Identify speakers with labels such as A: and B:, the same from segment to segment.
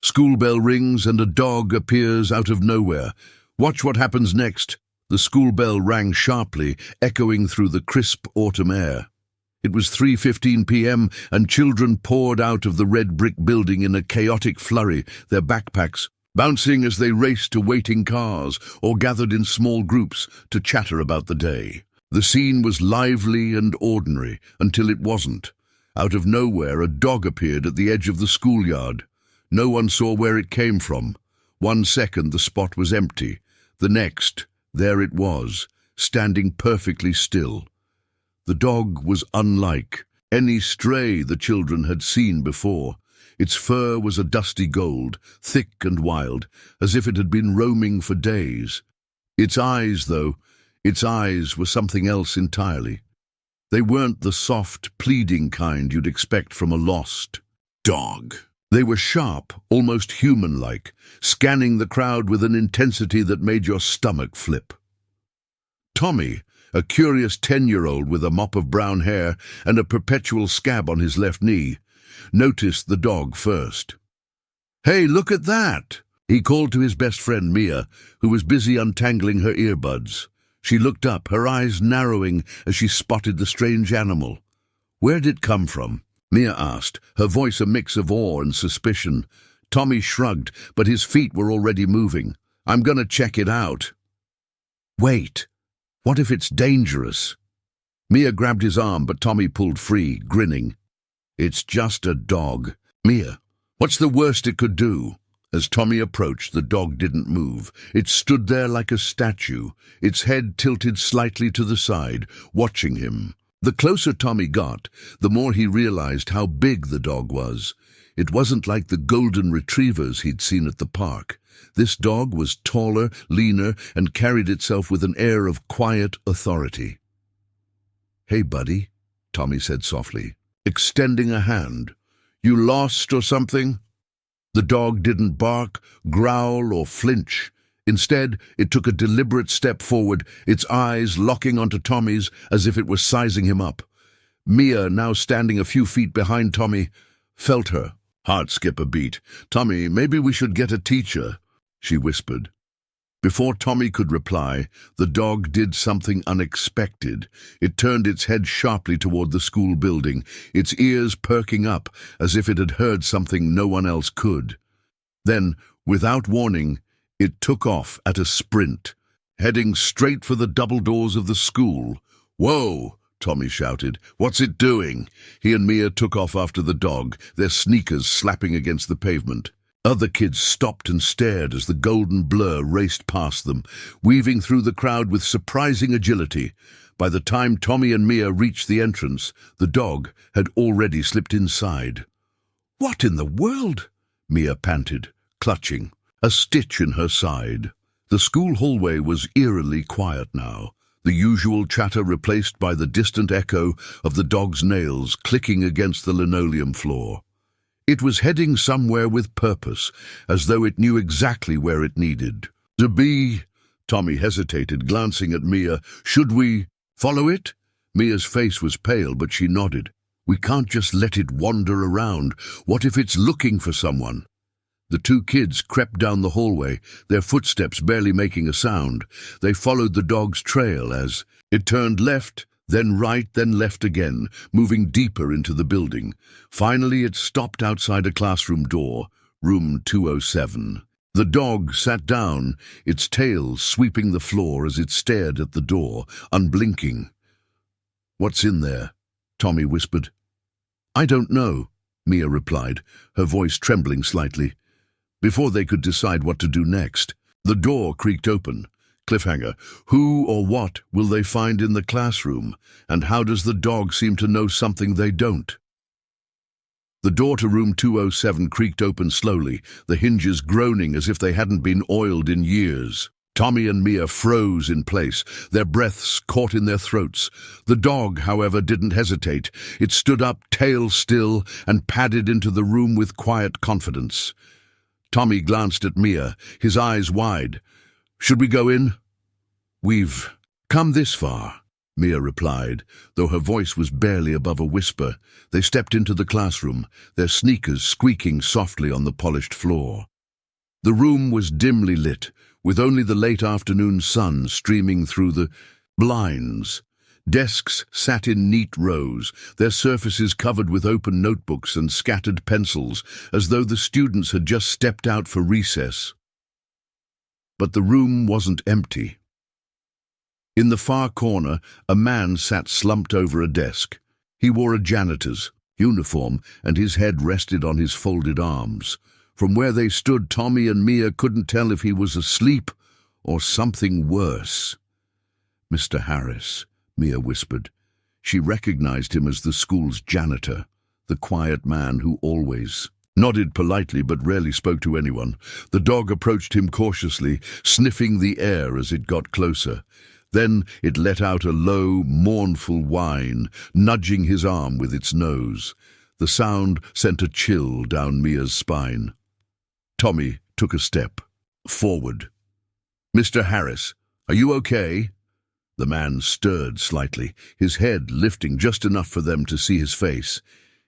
A: School bell rings and a dog appears out of nowhere. Watch what happens next. The school bell rang sharply, echoing through the crisp autumn air. It was 3:15 p.m. and children poured out of the red brick building in a chaotic flurry, their backpacks bouncing as they raced to waiting cars or gathered in small groups to chatter about the day. The scene was lively and ordinary until it wasn't. Out of nowhere, a dog appeared at the edge of the schoolyard. No one saw where it came from. 1 second, the spot was empty. The next, there it was, standing perfectly still. The dog was unlike any stray the children had seen before. Its fur was a dusty gold, thick and wild, as if it had been roaming for days. Its eyes were something else entirely. They weren't the soft, pleading kind you'd expect from a lost dog. They were sharp, almost human-like, scanning the crowd with an intensity that made your stomach flip. Tommy, a curious 10-year-old with a mop of brown hair and a perpetual scab on his left knee, noticed the dog first. "Hey, look at that!" he called to his best friend Mia, who was busy untangling her earbuds. She looked up, her eyes narrowing as she spotted the strange animal. "Where'd it come from?" Mia asked, her voice a mix of awe and suspicion. Tommy shrugged, but his feet were already moving. "I'm gonna check it out." "Wait, what if it's dangerous?" Mia grabbed his arm, but Tommy pulled free, grinning. "It's just a dog." "Mia, what's the worst it could do?" As Tommy approached, the dog didn't move. It stood there like a statue, its head tilted slightly to the side, watching him. The closer Tommy got, the more he realized how big the dog was. It wasn't like the golden retrievers he'd seen at the park. This dog was taller, leaner, and carried itself with an air of quiet authority. "Hey, buddy," Tommy said softly, extending a hand. "You lost or something?" The dog didn't bark, growl, or flinch. Instead, it took a deliberate step forward, its eyes locking onto Tommy's as if it were sizing him up. Mia, now standing a few feet behind Tommy, felt her heart skip a beat. "Tommy, maybe we should get a teacher," she whispered. Before Tommy could reply, the dog did something unexpected. It turned its head sharply toward the school building, its ears perking up as if it had heard something no one else could. Then, without warning, it took off at a sprint, heading straight for the double doors of the school. "Whoa!" Tommy shouted. "What's it doing?" He and Mia took off after the dog, their sneakers slapping against the pavement. Other kids stopped and stared as the golden blur raced past them, weaving through the crowd with surprising agility. By the time Tommy and Mia reached the entrance, the dog had already slipped inside. "What in the world?" Mia panted, clutching, a stitch in her side. The school hallway was eerily quiet now, the usual chatter replaced by the distant echo of the dog's nails clicking against the linoleum floor. It was heading somewhere with purpose, as though it knew exactly where it needed to be. Tommy hesitated, glancing at Mia. "Should we follow it?" Mia's face was pale, but she nodded. "We can't just let it wander around. What if it's looking for someone?" The two kids crept down the hallway, their footsteps barely making a sound. They followed the dog's trail as it turned left, then right, then left again, moving deeper into the building. Finally, it stopped outside a classroom door, room 207. The dog sat down, its tail sweeping the floor as it stared at the door, unblinking. "What's in there?" Tommy whispered. "I don't know," Mia replied, her voice trembling slightly. Before they could decide what to do next, the door creaked open. Cliffhanger. Who or what will they find in the classroom? And how does the dog seem to know something they don't? The door to room 207 creaked open slowly, the hinges groaning as if they hadn't been oiled in years. Tommy and Mia froze in place, their breaths caught in their throats. The dog, however, didn't hesitate. It stood up, tail still, and padded into the room with quiet confidence. Tommy glanced at Mia, his eyes wide. "Should we go in?" "We've come this far," Mia replied, though her voice was barely above a whisper. They stepped into the classroom, their sneakers squeaking softly on the polished floor. The room was dimly lit, with only the late afternoon sun streaming through the blinds. Desks sat in neat rows, their surfaces covered with open notebooks and scattered pencils, as though the students had just stepped out for recess. But the room wasn't empty. In the far corner, a man sat slumped over a desk. He wore a janitor's uniform, and his head rested on his folded arms. From where they stood, Tommy and Mia couldn't tell if he was asleep or something worse. "Mr. Harris," Mia whispered. She recognized him as the school's janitor, the quiet man who always nodded politely but rarely spoke to anyone. The dog approached him cautiously, sniffing the air as it got closer. Then it let out a low, mournful whine, nudging his arm with its nose. The sound sent a chill down Mia's spine. Tommy took a step forward. "Mr. Harris, are you okay?" The man stirred slightly, his head lifting just enough for them to see his face.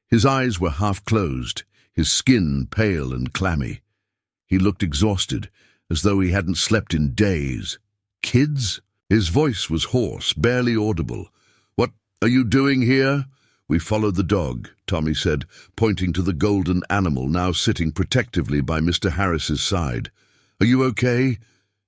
A: His eyes were half closed, his skin pale and clammy. He looked exhausted, as though he hadn't slept in days. "Kids?" His voice was hoarse, barely audible. "What are you doing here?" "We followed the dog," Tommy said, pointing to the golden animal now sitting protectively by Mr. Harris's side. "Are you okay?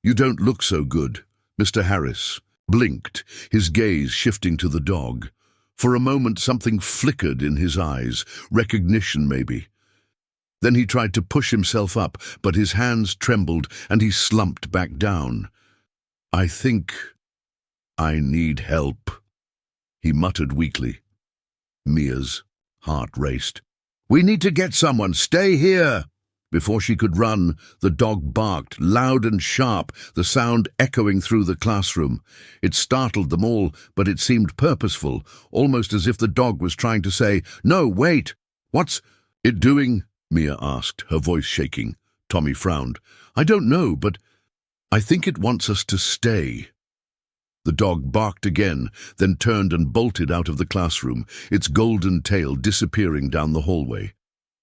A: You don't look so good." Mr. Harris blinked, his gaze shifting to the dog. For a moment something flickered in his eyes, recognition maybe. Then he tried to push himself up, but his hands trembled and he slumped back down. "I think I need help," he muttered weakly. Mia's heart raced. "We need to get someone. Stay here." Before she could run, the dog barked, loud and sharp, the sound echoing through the classroom. It startled them all, but it seemed purposeful, almost as if the dog was trying to say, "No, wait! What's it doing?" Mia asked, her voice shaking. Tommy frowned. "I don't know, but I think it wants us to stay." The dog barked again, then turned and bolted out of the classroom, its golden tail disappearing down the hallway.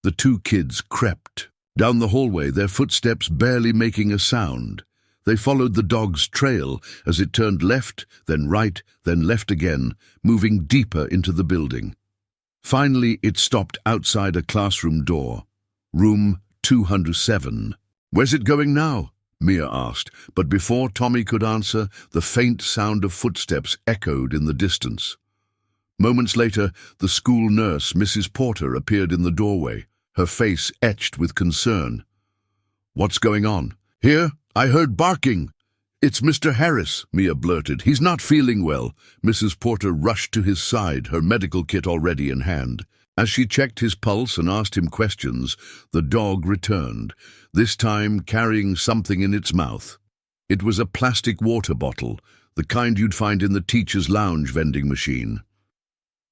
A: The two kids crept down the hallway, their footsteps barely making a sound. They followed the dog's trail as it turned left, then right, then left again, moving deeper into the building. Finally, it stopped outside a classroom door. Room 207. "Where's it going now?" Mia asked, but before Tommy could answer, the faint sound of footsteps echoed in the distance. Moments later, the school nurse, Mrs. Porter, appeared in the doorway, her face etched with concern. "What's going on?" "Here, I heard barking." "It's Mr. Harris," Mia blurted. "He's not feeling well." Mrs. Porter rushed to his side, her medical kit already in hand. As she checked his pulse and asked him questions, the dog returned, this time carrying something in its mouth. It was a plastic water bottle, the kind you'd find in the teacher's lounge vending machine.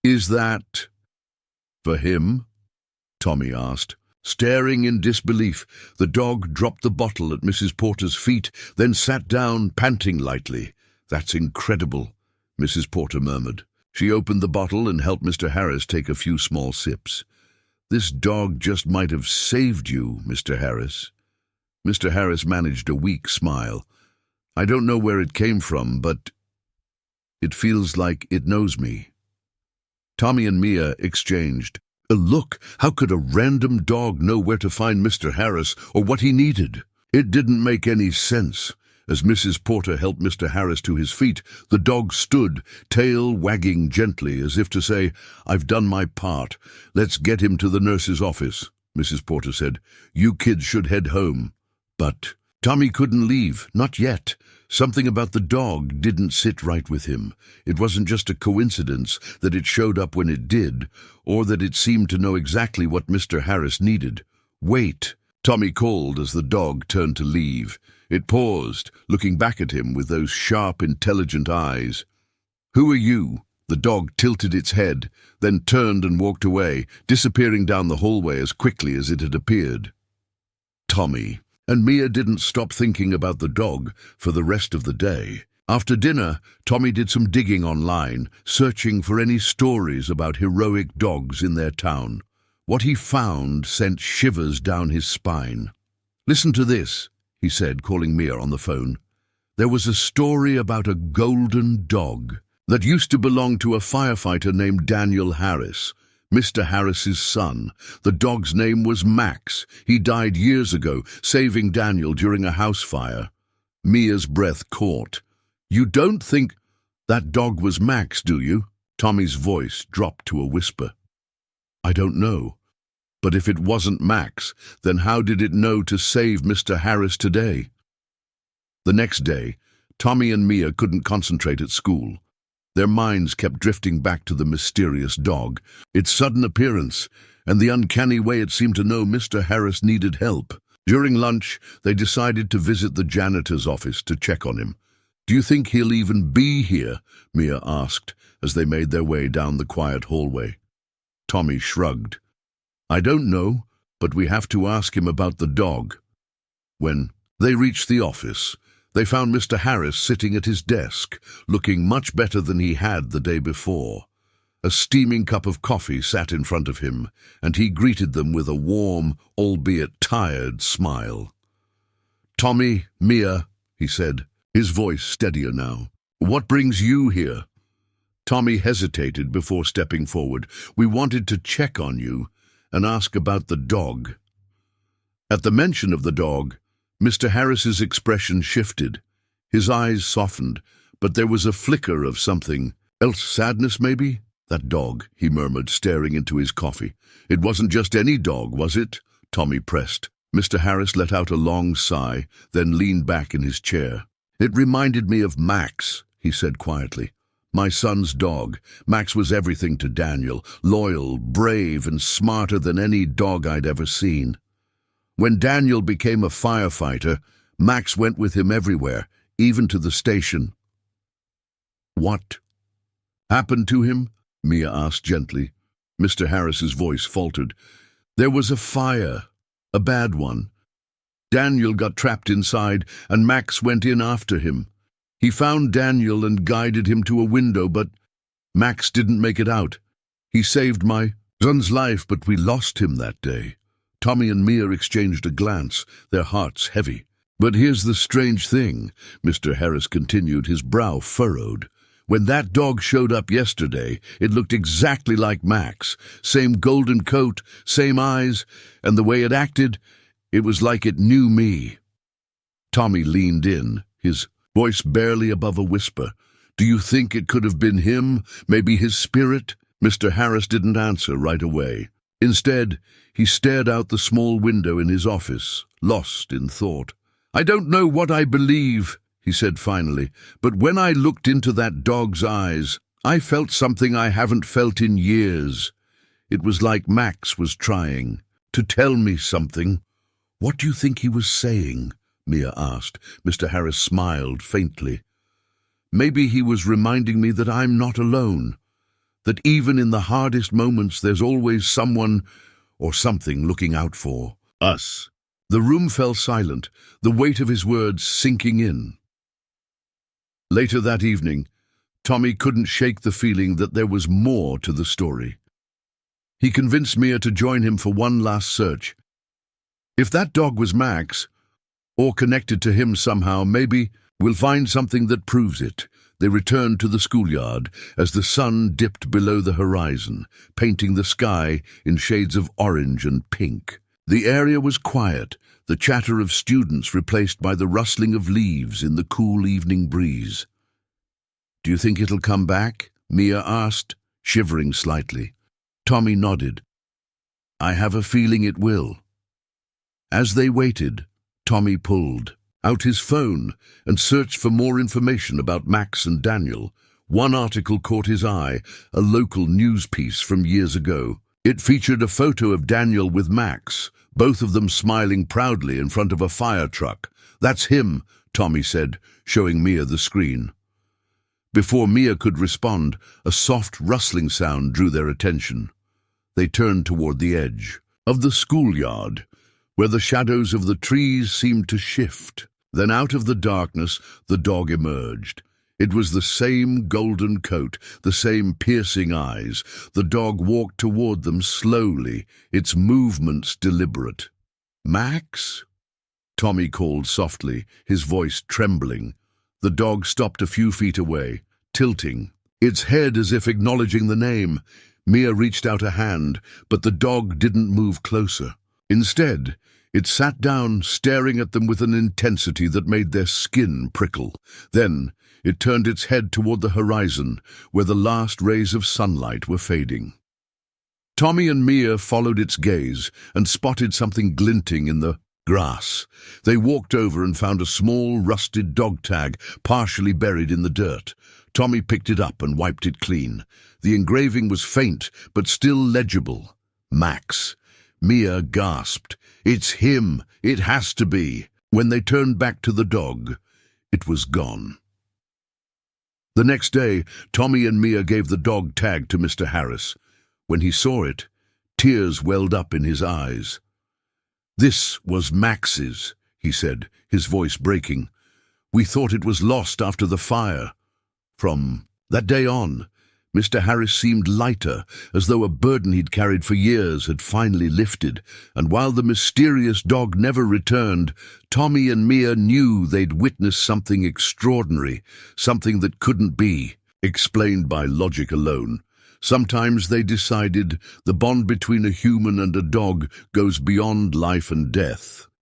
A: "Is that for him?" Tommy asked. Staring in disbelief, the dog dropped the bottle at Mrs. Porter's feet, then sat down, panting lightly. "That's incredible," Mrs. Porter murmured. She opened the bottle and helped Mr. Harris take a few small sips. "This dog just might have saved you, Mr. Harris." Mr. Harris managed a weak smile. "I don't know where it came from, but it feels like it knows me." Tommy and Mia exchanged a look. How could a random dog know where to find Mr. Harris or what he needed? It didn't make any sense. As Mrs. Porter helped Mr. Harris to his feet, the dog stood, tail wagging gently, as if to say, "I've done my part. Let's get him to the nurse's office." Mrs. Porter said, "You kids should head home." But Tommy couldn't leave, not yet. Something about the dog didn't sit right with him. It wasn't just a coincidence that it showed up when it did, or that it seemed to know exactly what Mr. Harris needed. "Wait," Tommy called as the dog turned to leave. It paused, looking back at him with those sharp, intelligent eyes. "Who are you?" The dog tilted its head, then turned and walked away, disappearing down the hallway as quickly as it had appeared. Tommy. And Mia didn't stop thinking about the dog for the rest of the day. After dinner, Tommy did some digging online, searching for any stories about heroic dogs in their town. What he found sent shivers down his spine. "Listen to this," he said, calling Mia on the phone. There was a story about a golden dog that used to belong to a firefighter named Daniel Harris, Mr. Harris's son. The dog's name was Max. He died years ago, saving Daniel during a house fire. Mia's breath caught. "You don't think that dog was Max, do you?" Tommy's voice dropped to a whisper. "I don't know. But if it wasn't Max, then how did it know to save Mr. Harris today?" The next day, Tommy and Mia couldn't concentrate at school. Their minds kept drifting back to the mysterious dog, its sudden appearance, and the uncanny way it seemed to know Mr. Harris needed help. During lunch, they decided to visit the janitor's office to check on him. "Do you think he'll even be here?" Mia asked as they made their way down the quiet hallway. Tommy shrugged. "I don't know, but we have to ask him about the dog." When they reached the office, they found Mr. Harris sitting at his desk, looking much better than he had the day before. A steaming cup of coffee sat in front of him, and he greeted them with a warm, albeit tired, smile. "Tommy, Mia," he said, his voice steadier now. "What brings you here?" Tommy hesitated before stepping forward. "We wanted to check on you and ask about the dog." At the mention of the dog, Mr. Harris's expression shifted. His eyes softened, but there was a flicker of something else. Sadness, maybe? "That dog," he murmured, staring into his coffee. "It wasn't just any dog, was it?" Tommy pressed. Mr. Harris let out a long sigh, then leaned back in his chair. "It reminded me of Max," he said quietly. "My son's dog. Max was everything to Daniel, loyal, brave, and smarter than any dog I'd ever seen. When Daniel became a firefighter, Max went with him everywhere, even to the station." "What happened to him?" Mia asked gently. Mr. Harris's voice faltered. "There was a fire, a bad one. Daniel got trapped inside, and Max went in after him. He found Daniel and guided him to a window, but Max didn't make it out. He saved my son's life, but we lost him that day." Tommy and Mia exchanged a glance, their hearts heavy. "But here's the strange thing," Mr. Harris continued, his brow furrowed. "When that dog showed up yesterday, it looked exactly like Max. Same golden coat, same eyes, and the way it acted, it was like it knew me." Tommy leaned in, his voice barely above a whisper. "Do you think it could have been him? Maybe his spirit?" Mr. Harris didn't answer right away. Instead, he stared out the small window in his office, lost in thought. "I don't know what I believe," he said finally, "but when I looked into that dog's eyes, I felt something I haven't felt in years. It was like Max was trying to tell me something." "What do you think he was saying?" Mia asked. Mr. Harris smiled faintly. "Maybe he was reminding me that I'm not alone, that even in the hardest moments there's always someone or something looking out for us." The room fell silent, the weight of his words sinking in. Later that evening, Tommy couldn't shake the feeling that there was more to the story. He convinced Mia to join him for one last search. If that dog was Max, or connected to him somehow, maybe we'll find something that proves it. They returned to the schoolyard as the sun dipped below the horizon, painting the sky in shades of orange and pink. The area was quiet, the chatter of students replaced by the rustling of leaves in the cool evening breeze. "Do you think it'll come back?" Mia asked, shivering slightly. Tommy nodded. "I have a feeling it will." As they waited, Tommy pulled out his phone and searched for more information about Max and Daniel. One article caught his eye, a local news piece from years ago. It featured a photo of Daniel with Max, both of them smiling proudly in front of a fire truck. "That's him," Tommy said, showing Mia the screen. Before Mia could respond, a soft rustling sound drew their attention. They turned toward the edge of the schoolyard, where the shadows of the trees seemed to shift. Then out of the darkness, the dog emerged. It was the same golden coat, the same piercing eyes. The dog walked toward them slowly, its movements deliberate. "Max?" Tommy called softly, his voice trembling. The dog stopped a few feet away, tilting, its head as if acknowledging the name. Mia reached out a hand, but the dog didn't move closer. Instead, it sat down, staring at them with an intensity that made their skin prickle. Then, it turned its head toward the horizon, where the last rays of sunlight were fading. Tommy and Mia followed its gaze and spotted something glinting in the grass. They walked over and found a small, rusted dog tag partially buried in the dirt. Tommy picked it up and wiped it clean. The engraving was faint, but still legible. Max. Mia gasped. "It's him! It has to be!" When they turned back to the dog, it was gone. The next day, Tommy and Mia gave the dog tag to Mr. Harris. When he saw it, tears welled up in his eyes. "This was Max's," he said, his voice breaking. "We thought it was lost after the fire." From that day on, Mr. Harris seemed lighter, as though a burden he'd carried for years had finally lifted, and while the mysterious dog never returned, Tommy and Mia knew they'd witnessed something extraordinary, something that couldn't be explained by logic alone. Sometimes they decided the bond between a human and a dog goes beyond life and death.